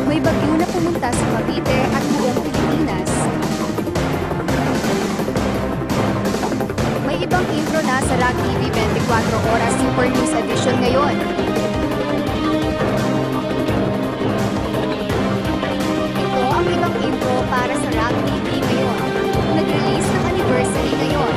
May bagyo na pumunta sa Cavite at buong Pilipinas. May ibang intro na sa Rock TV 24 Oras Super News Edition ngayon. Ito ang ibang intro para sa Rock TV ngayon. Nag-release ng anniversary ngayon.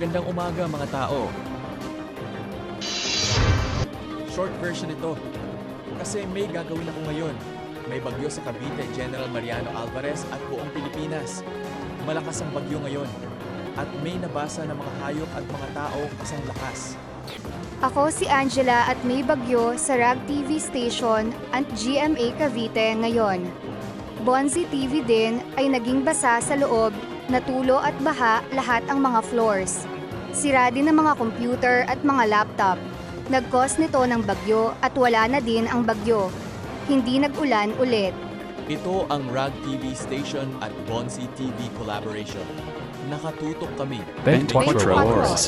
Magandang umaga mga tao. Short version ito. Kasi may gagawin ako ngayon. May bagyo sa Cavite, General Mariano Alvarez at buong Pilipinas. Malakas ang bagyo ngayon. At may nabasa ng mga hayop at mga tao kasang lakas. Ako si Angela at may bagyo sa Rag TV station at GMA Cavite ngayon. Bonzi TV din ay naging basa sa loob, natulo at baha lahat ang mga floors. Sira din ang mga computer at mga laptop. Nag-cause nito ng bagyo at wala na din ang bagyo. Hindi nag-ulan ulit. Ito ang Rag TV station at Bonzi TV collaboration. Nakatutok kami. 24 24 oras. oras.